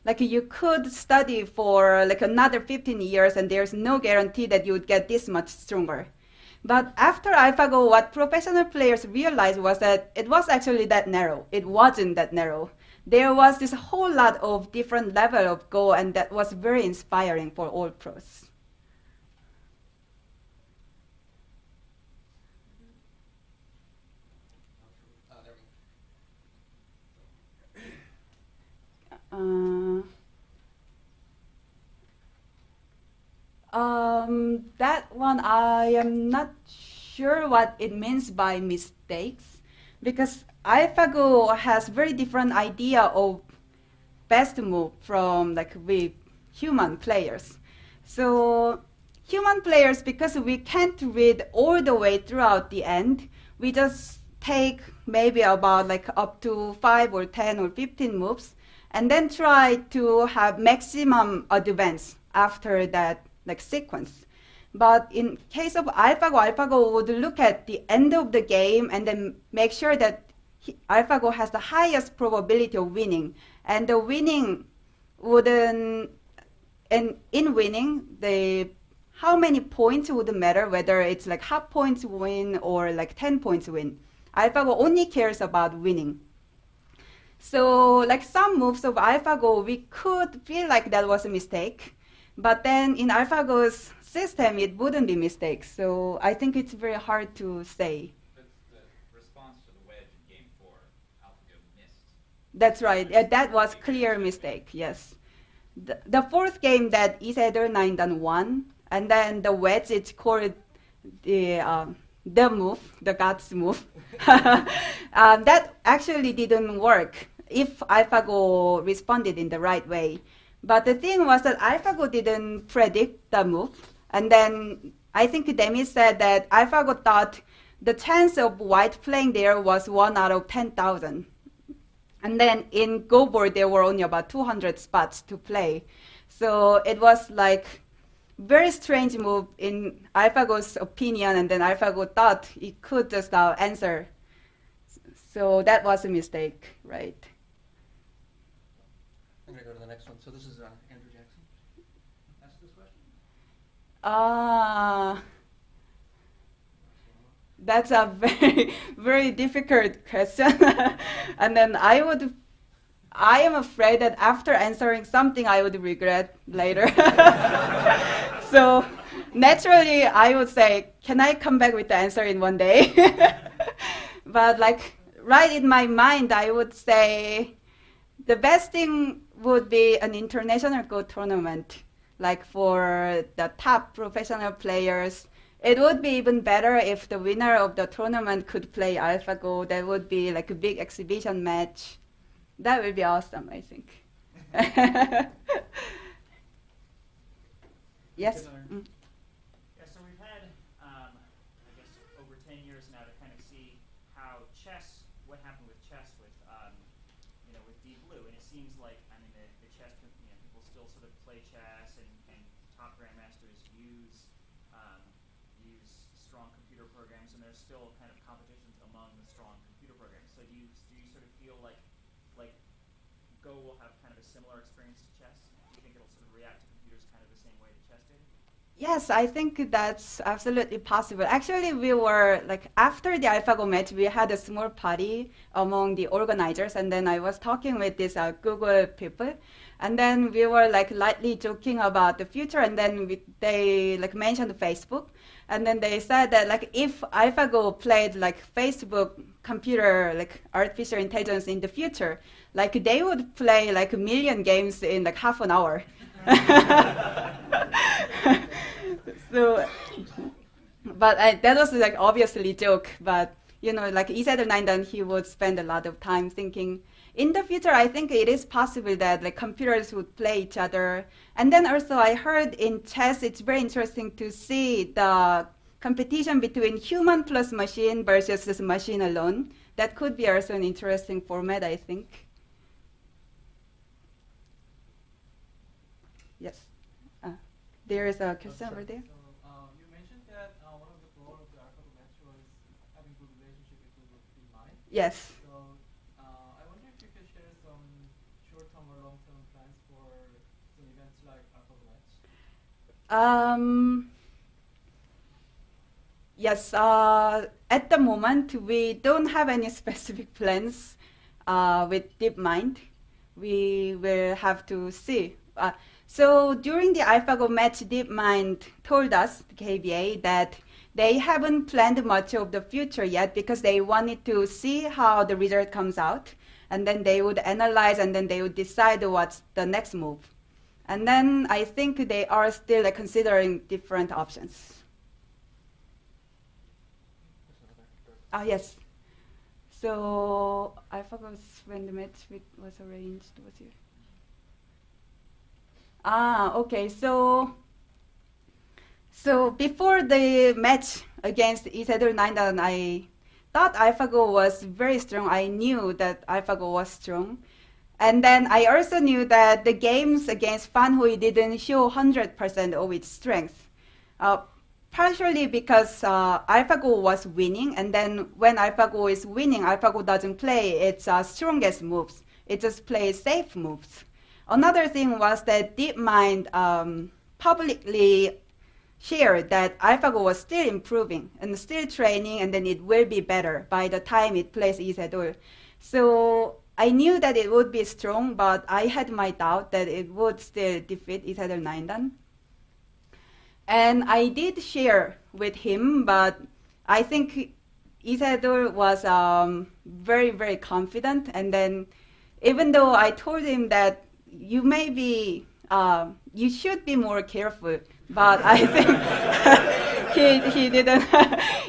like you could study for like another 15 years and there's no guarantee that you would get this much stronger. But after AlphaGo, what professional players realized was that it was actually that narrow. It wasn't that narrow. There was this whole lot of different level of Go, and that was very inspiring for all pros. That one I am not sure what it means by mistakes, because AlphaGo has very different idea of best move from like we human players. So human players, because we can't read all the way throughout the end, we just take maybe about like up to 5 or 10 or 15 moves and then try to have maximum advance after that like sequence. But in case of AlphaGo would look at the end of the game and then make sure that AlphaGo has the highest probability of winning. And the winning wouldn't, and in winning, how many points would matter, whether it's like half points win or like 10 points win. AlphaGo only cares about winning. So like some moves of AlphaGo, we could feel like that was a mistake. But then in AlphaGo's system, it wouldn't be mistakes. So I think it's very hard to say. But the response to the wedge in game 4, AlphaGo missed. That's right. That was clear mistake, yes. The fourth game that Sedol 9 won, and then the wedge, it's called the move, the God's move. That actually didn't work if AlphaGo responded in the right way. But the thing was that AlphaGo didn't predict the move. And then I think Demi said that AlphaGo thought the chance of white playing there was 1 out of 10,000. And then in Go board, there were only about 200 spots to play. So it was like very strange move in AlphaGo's opinion, and then AlphaGo thought it could just answer. So that was a mistake, right? I'm going to go to the next one. So this is Andrew Jackson. Ask this question. That's a very, very difficult question. And then I am afraid that after answering something, I would regret later. So naturally, I would say, can I come back with the answer in one day? But like right in my mind, I would say the best thing would be an international Go tournament, like for the top professional players. It would be even better if the winner of the tournament could play AlphaGo. That would be like a big exhibition match. That would be awesome, I think. Yes? Mm. Yeah, so we've had, I guess, over 10 years now to kind of see how chess, what happened with chess with, with Deep Blue. And it seems like, I mean, the chess, people still sort of play chess, and top grandmasters use strong computer programs, and there's still kind of competitions among the strong computer programs. So do you sort of feel like Go will have kind of a similar experience to chess? Do you think it'll sort of react to computers kind of the same way that chess did? Yes, I think that's absolutely possible. Actually, we were like after the AlphaGo match, we had a small party among the organizers, and then I was talking with these Google people, and then we were like lightly joking about the future, and then they like mentioned Facebook, and then they said that like if AlphaGo played like Facebook computer like artificial intelligence in the future, like they would play like a million games in like half an hour. So, but that was like obviously joke. But you know, like Isador Nandan, he would spend a lot of time thinking. In the future, I think it is possible that like computers would play each other. And then also, I heard in chess, it's very interesting to see the competition between human plus machine versus this machine alone. That could be also an interesting format, I think. Yes. There is a question over there. You mentioned that one of the goals of the AlphaGo match was having good relationship with DeepMind. Yes. So I wonder if you could share some short-term or long-term plans for some events like AlphaGo match. Yes. At the moment, we don't have any specific plans with DeepMind. We will have to see. So during the AlphaGo match, DeepMind told us, the KBA, that they haven't planned much of the future yet because they wanted to see how the result comes out, and then they would analyze, and then they would decide what's the next move. And then I think they are still considering different options. Yes. So AlphaGo when the match was arranged was here. Okay. So before the match against Isador Nandan, I thought AlphaGo was very strong. I knew that AlphaGo was strong. And then I also knew that the games against Fan Hui didn't show 100% of its strength. Partially because AlphaGo was winning, and then when AlphaGo is winning, AlphaGo doesn't play its strongest moves. It just plays safe moves. Another thing was that DeepMind publicly shared that AlphaGo was still improving and still training, and then it will be better by the time it plays Isador. So I knew that it would be strong, but I had my doubt that it would still defeat Isador Nandan. And I did share with him, but I think Isador was very, very confident. And then even though I told him that you should be more careful, but I think he didn't,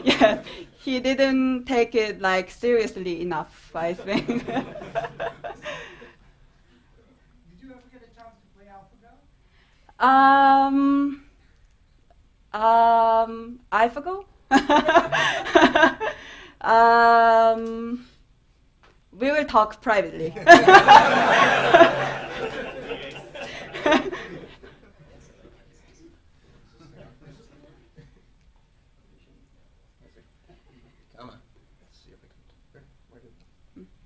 yeah, he didn't take it like seriously enough, I think. Did you ever get a chance to play AlphaGo? AlphaGo? We will talk privately. Come on. Let's see if we can. Where did?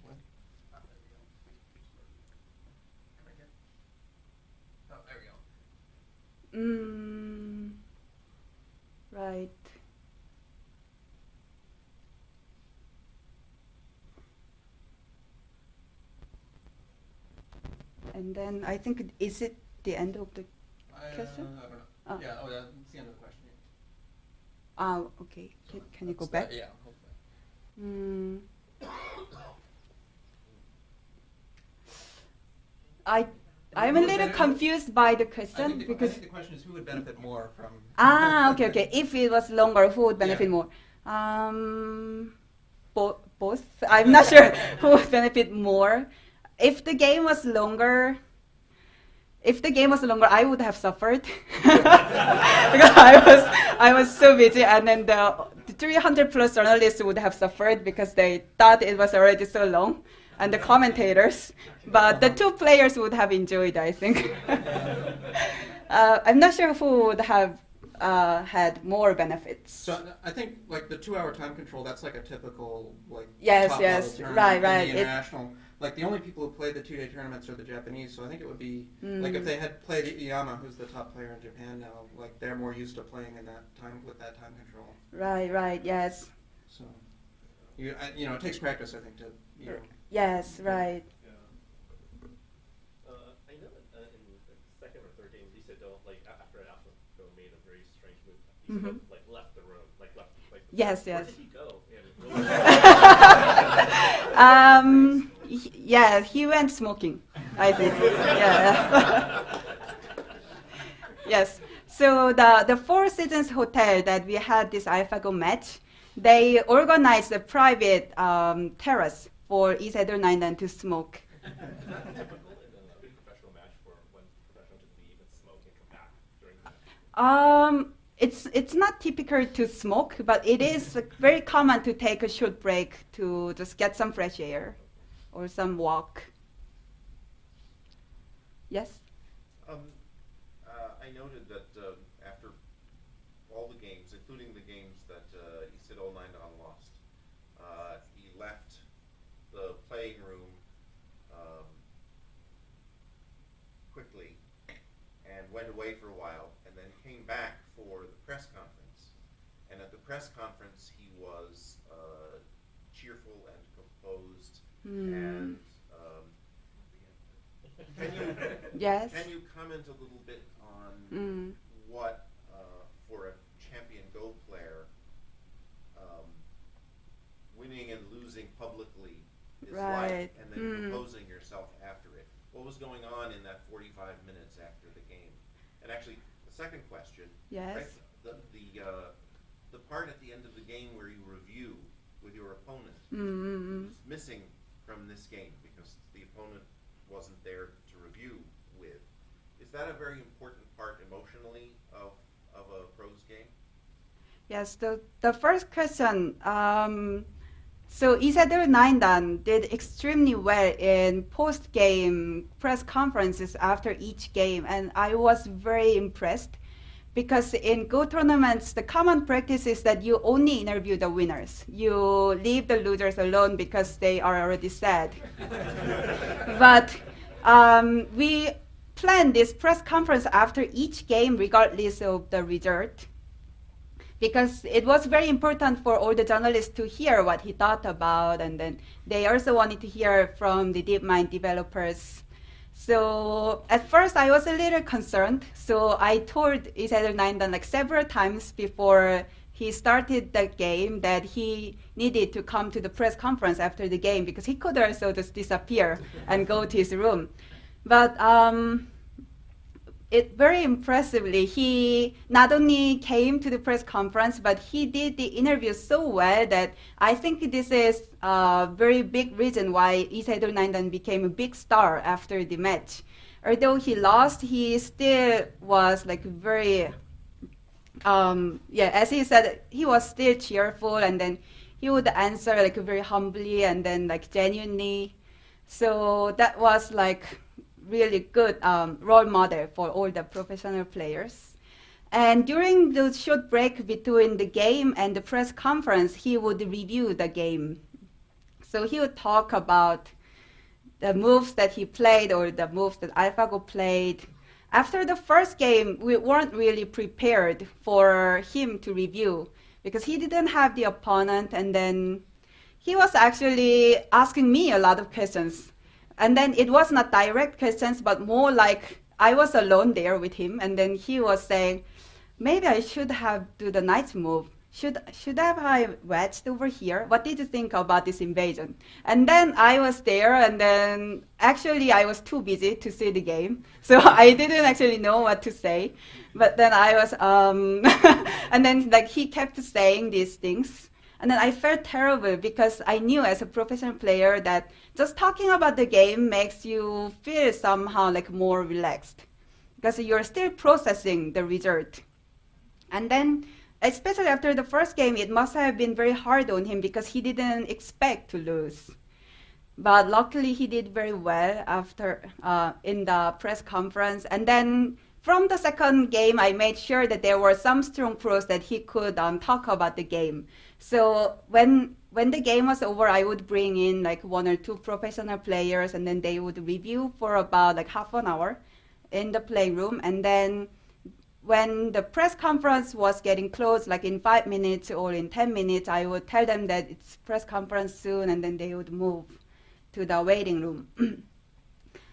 What? Can I get? Oh, there we go. Right. And then I think, is it the end of the question? I don't know. Oh. Yeah, that's the end of the question. Okay. Can you go back? Yeah, hopefully. I'm a little confused by the question I because. think the question is who would benefit more from. Okay. If it was longer, who would benefit more? Both. I'm not sure who would benefit more. If the game was longer, I would have suffered because I was so busy, and then the 300 plus journalists would have suffered because they thought it was already so long, and the commentators. But the two players would have enjoyed, I think. I'm not sure who would have had more benefits. So I think like the 2-hour time control, that's like a typical like Yes, top yes, level tournament right, in right. the international. like the only people who play the 2-day tournaments are the Japanese. So I think it would be like if they had played Iyama, who's the top player in Japan now. Like they're more used to playing in that time with that time control. Right, yes. So you know, it takes practice, I think, to you know. Yes, right. I know in the second or third game, Sedol, like after AlphaGo made a very strange move, Sedol like left the room, like left like. Yes, where yes. did he go? Yeah, he went smoking, I think. Yeah. Yes. So the Four Seasons Hotel that we had this AlphaGo match, they organized a private terrace for Isidore Naindan to smoke. Is it typical in a big professional match for when professionals to leave and smoke and come back during the match? It's not typical to smoke, but it is very common to take a short break to just get some fresh air or some walk. Yes? I noted that after all the games, including the games that Sedol Naindan lost, he left the playing room quickly and went away for a while and then came back for the press conference. And at the press conference, he was cheerful and composed. And Yes. can you comment a little bit on what, for a champion Go player, winning and losing publicly is Right. like, and then composing yourself after it? What was going on in that 45 minutes after the game? And actually, the second question, Yes. right, the part at the end of the game where you review with your opponent is missing from this game because the opponent wasn't there to review with. Is that a very important part emotionally of a pros game? Yes, the first question, so Isidore Naindan did extremely well in post-game press conferences after each game, and I was very impressed because in Go tournaments, the common practice is that you only interview the winners. You leave the losers alone because they are already sad. But we planned this press conference after each game regardless of the result, because it was very important for all the journalists to hear what he thought about, and then they also wanted to hear from the DeepMind developers. So at first I was a little concerned, so I told Isidore Naindan like several times before he started the game that he needed to come to the press conference after the game because he could also just disappear and go to his room. But it very impressively, he not only came to the press conference, but he did the interview so well that I think this is a very big reason why Isidore Naindan became a big star after the match. Although he lost, he still was like very, as he said, he was still cheerful, and then he would answer like very humbly and then like genuinely. So that was like really good role model for all the professional players. And during the short break between the game and the press conference, he would review the game. So he would talk about the moves that he played or the moves that AlphaGo played. After the first game, we weren't really prepared for him to review because he didn't have the opponent, and then he was actually asking me a lot of questions. And then it was not direct questions, but more like I was alone there with him, and then he was saying, maybe I should have do the knight move. Should have I wedged over here? What did you think about this invasion? And then I was there, and then actually I was too busy to see the game, so I didn't actually know what to say. But then I was, and then like he kept saying these things. And then I felt terrible because I knew as a professional player that just talking about the game makes you feel somehow like more relaxed because you're still processing the result. And then, especially after the first game, it must have been very hard on him because he didn't expect to lose. But luckily, he did very well after in the press conference. And then from the second game, I made sure that there were some strong pros that he could talk about the game. So when when the game was over, I would bring in like 1 or 2 professional players, and then they would review for about like half an hour in the playroom. And then when the press conference was getting close, like in 5 minutes or in 10 minutes, I would tell them that it's press conference soon, and then they would move to the waiting room.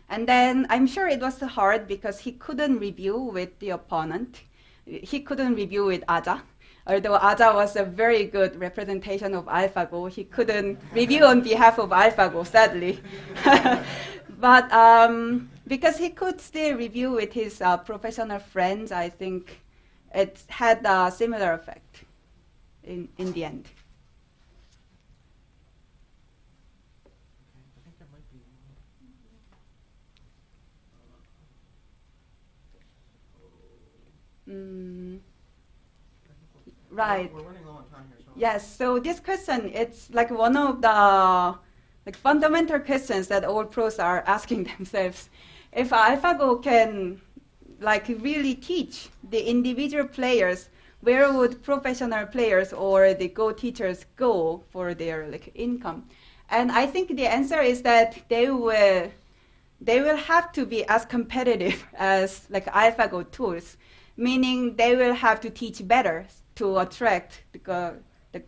And then I'm sure it was hard because he couldn't review with the opponent. He couldn't review with Aja. Although Aja was a very good representation of AlphaGo, he couldn't review on behalf of AlphaGo, sadly. But because he could still review with his professional friends, I think it had a similar effect in the end. I think there might be Right. We're running low on time here. So Yes, so this question, it's like one of the like fundamental questions that all pros are asking themselves. If AlphaGo can like really teach the individual players, where would professional players or the Go teachers go for their like income? And I think the answer is that they will have to be as competitive as like AlphaGo tools, meaning they will have to teach better to attract the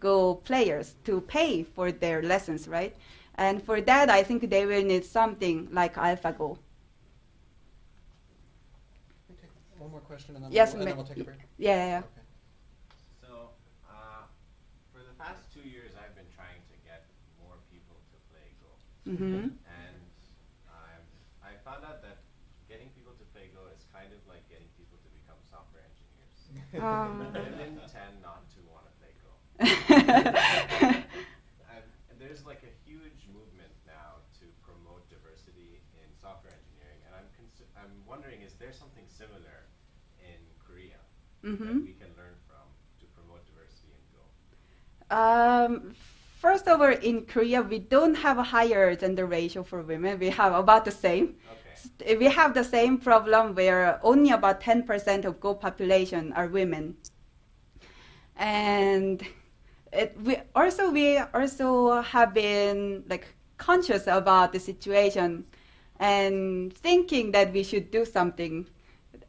Go players to pay for their lessons, right? And for that, I think they will need something like AlphaGo. we take one more question and then, Yes, we'll take a break. Yeah. Okay. So, for the past 2 years, I've been trying to get more people to play Go. Mm-hmm. And I found out that getting people to play Go is kind of like getting people to become software engineers. Women tend not to want to play Go. There's like a huge movement now to promote diversity in software engineering, and I'm wondering, is there something similar in Korea that we can learn from to promote diversity in Go? First of all, in Korea, we don't have a higher gender ratio for women. We have about the same. Okay. We have the same problem where only about 10% of Go population are women. And we also have been like conscious about the situation and thinking that we should do something.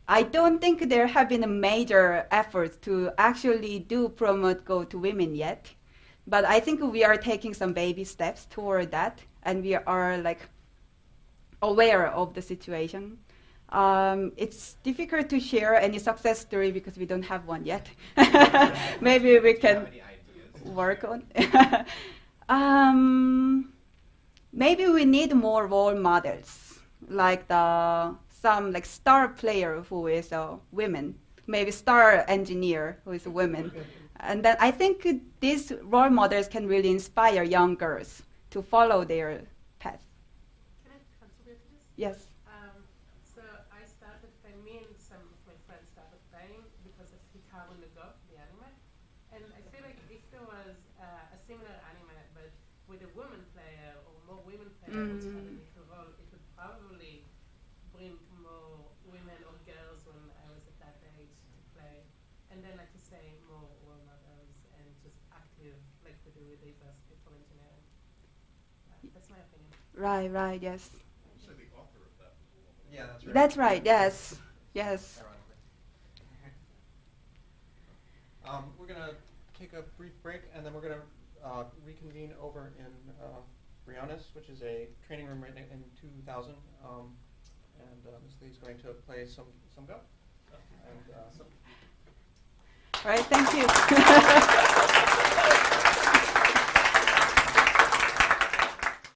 I don't think there have been a major efforts to actually do promote Go to women yet, but I think we are taking some baby steps toward that, and we are like aware of the situation. It's difficult to share any success story because we don't have one yet. Maybe we can work on. Maybe we need more role models, like some like star player who is a woman, maybe star engineer who is a woman, and then I think these role models can really inspire young girls to follow their path. Can I contribute to this? Yes. So I started, me and some of my friends started playing because of Hikaru no Go, the anime. And I feel like if there was a similar anime, but with a woman player or more women players having an equal role, it would probably bring more women or girls when I was at that age to play. And then, like you say, more role models and just active, like we do with diversity for engineering. That's my opinion. Right, yes. So the author of that was a woman. Yeah, that's right. That's right, yes. Yes. Ironically. We're going to take a brief break, and then we're going to reconvene over in Brianna's, which is a training room right in 2000. And Ms. Lee's going to play some Go. And All right, thank you.